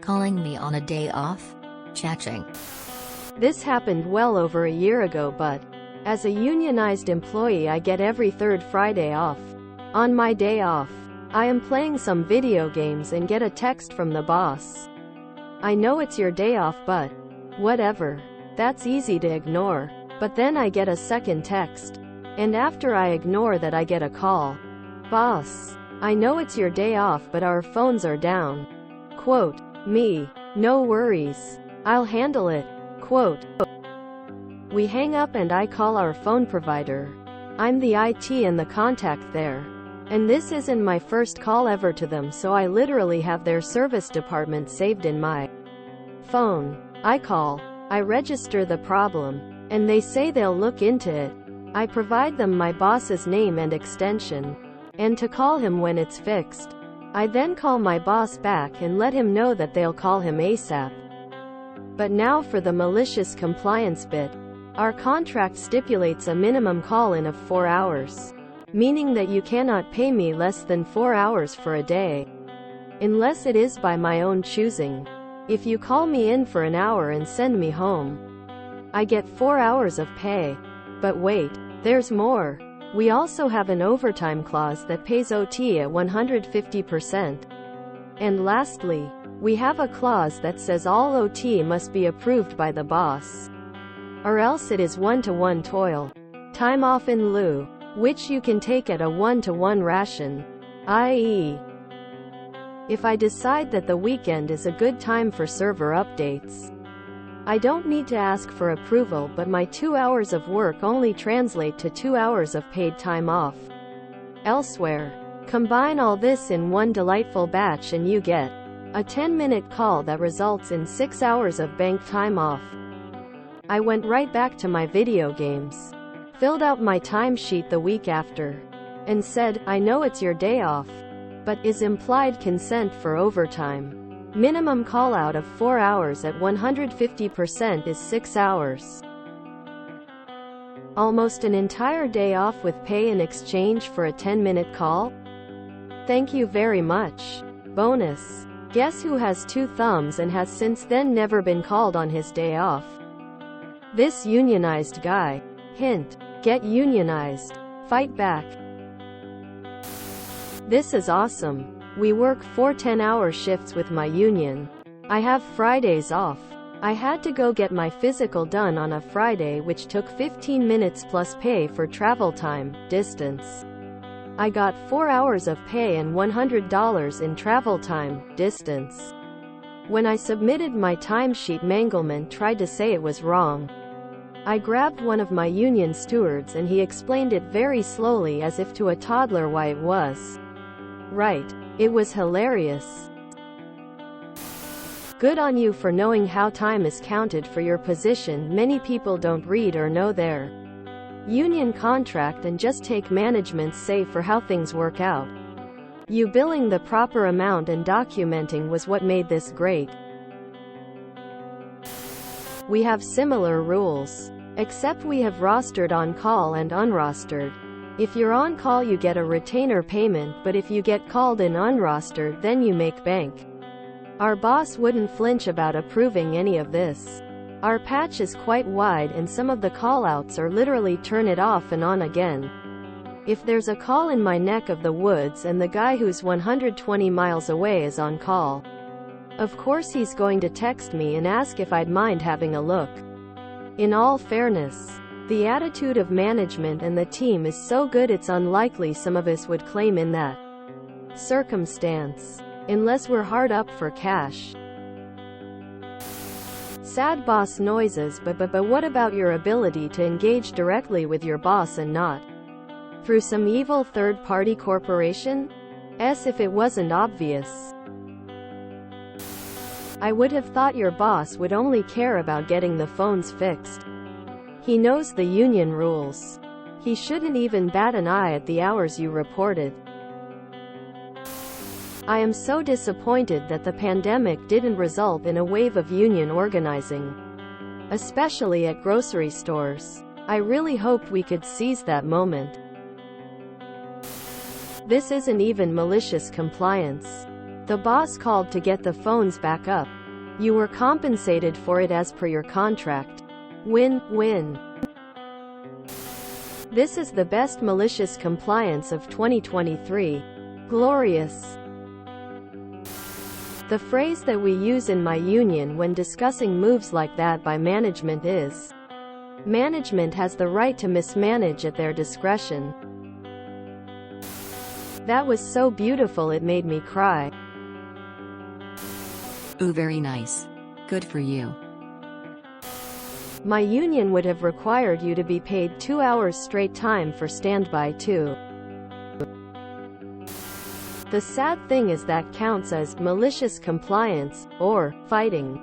Calling me on a day off? Cha-ching. This happened well over a year ago, but as a unionized employee I get every third Friday off. On my day off, I am playing some video games and get a text from the boss. I know it's your day off, but whatever. That's easy to ignore. But then I get a second text. And after I ignore that I get a call. Boss, I know it's your day off, but our phones are down. Quote, me. No worries. I'll handle it. Quote. We hang up and I call our phone provider. I'm the IT and the contact there. And this isn't my first call ever to them, so I literally have their service department saved in my phone. I call. I register the problem. And they say they'll look into it. I provide them my boss's name and extension. And to call him when it's fixed. I then call my boss back and let him know that they'll call him ASAP. But now for the malicious compliance bit. Our contract stipulates a minimum call-in of 4 hours. Meaning that you cannot pay me less than 4 hours for a day. Unless it is by my own choosing. If you call me in for an hour and send me home, I get 4 hours of pay. But wait, there's more. We also have an overtime clause that pays OT at 150%. And lastly, we have a clause that says all OT must be approved by the boss. Or else it is one-to-one toil. Time off in lieu, which you can take at a one-to-one ration. I.e., if I decide that the weekend is a good time for server updates, I don't need to ask for approval, but my 2 hours of work only translate to 2 hours of paid time off. Elsewhere. Combine all this in one delightful batch and you get a 10-minute call that results in 6 hours of bank time off. I went right back to my video games, filled out my timesheet the week after, and said, I know it's your day off, but is implied consent for overtime. Minimum call-out of 4 hours at 150% is 6 hours. Almost an entire day off with pay in exchange for a 10-minute call? Thank you very much. Bonus. Guess who has 2 thumbs and has since then never been called on his day off? This unionized guy. Hint. Get unionized. Fight back. This is awesome. We work 4 10-hour shifts with my union. I have Fridays off. I had to go get my physical done on a Friday, which took 15 minutes plus pay for travel time, distance. I got 4 hours of pay and $100 in travel time, distance. When I submitted my timesheet, Mangleman tried to say it was wrong. I grabbed one of my union stewards and he explained it very slowly as if to a toddler why it was right. It was hilarious. Good on you for knowing how time is counted for your position. Many people don't read or know their union contract and just take management's say for how things work out. You billing the proper amount and documenting was what made this great. We have similar rules. Except we have rostered on call and unrostered. If you're on call you get a retainer payment, but if you get called in unrostered then you make bank. Our boss wouldn't flinch about approving any of this. Our patch is quite wide and some of the callouts are literally turn it off and on again. If there's a call in my neck of the woods and the guy who's 120 miles away is on call, of course he's going to text me and ask if I'd mind having a look. In all fairness, the attitude of management and the team is so good it's unlikely some of us would claim in that circumstance. Unless we're hard up for cash. Sad boss noises, but what about your ability to engage directly with your boss and not through some evil third-party corporation? If it wasn't obvious. I would have thought your boss would only care about getting the phones fixed. He knows the union rules. He shouldn't even bat an eye at the hours you reported. I am so disappointed that the pandemic didn't result in a wave of union organizing. Especially at grocery stores. I really hoped we could seize that moment. This isn't even malicious compliance. The boss called to get the phones back up. You were compensated for it as per your contract. Win-win. This is the best malicious compliance of 2023. Glorious. The phrase that we use in my union when discussing moves like that by management is, "Management has the right to mismanage at their discretion." That was so beautiful it made me cry. Ooh, very nice. Good for you. My union would have required you to be paid 2 hours straight time for standby too. The sad thing is that counts as malicious compliance, or fighting.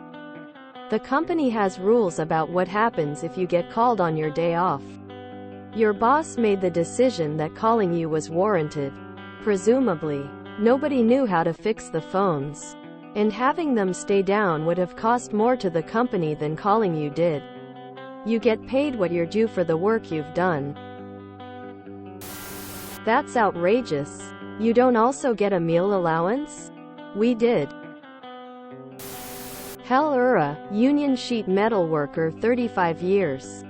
The company has rules about what happens if you get called on your day off. Your boss made the decision that calling you was warranted. Presumably, nobody knew how to fix the phones. And having them stay down would have cost more to the company than calling you did. You get paid what you're due for the work you've done. That's outrageous. You don't also get a meal allowance? We did. Hell union sheet metal worker 35 years.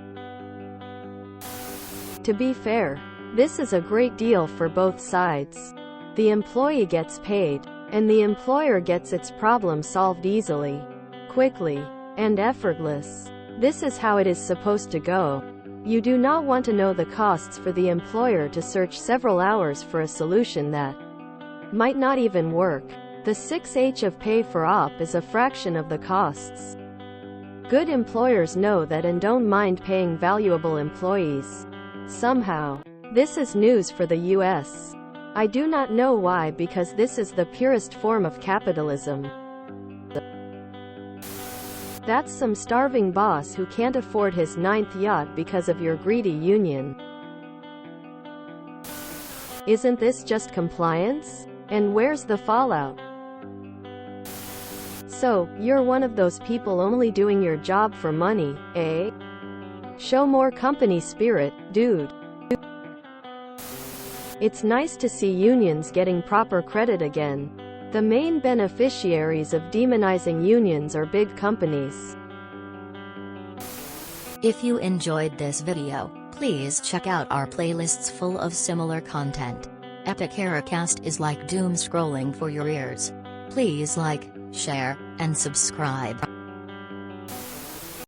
To be fair, this is a great deal for both sides. The employee gets paid, and the employer gets its problem solved easily, quickly, and effortless. This is how it is supposed to go. You do not want to know the costs for the employer to search several hours for a solution that might not even work. The 6H of pay for op is a fraction of the costs. Good employers know that and don't mind paying valuable employees. Somehow, this is news for the US. I do not know why, because this is the purest form of capitalism. That's some starving boss who can't afford his 9th yacht because of your greedy union. Isn't this just compliance? And where's the fallout? So, you're one of those people only doing your job for money, eh? Show more company spirit, dude. It's nice to see unions getting proper credit again. The main beneficiaries of demonizing unions are big companies. If you enjoyed this video, please check out our playlists full of similar content. Epic Eracast is like doom scrolling for your ears. Please like, share, and subscribe.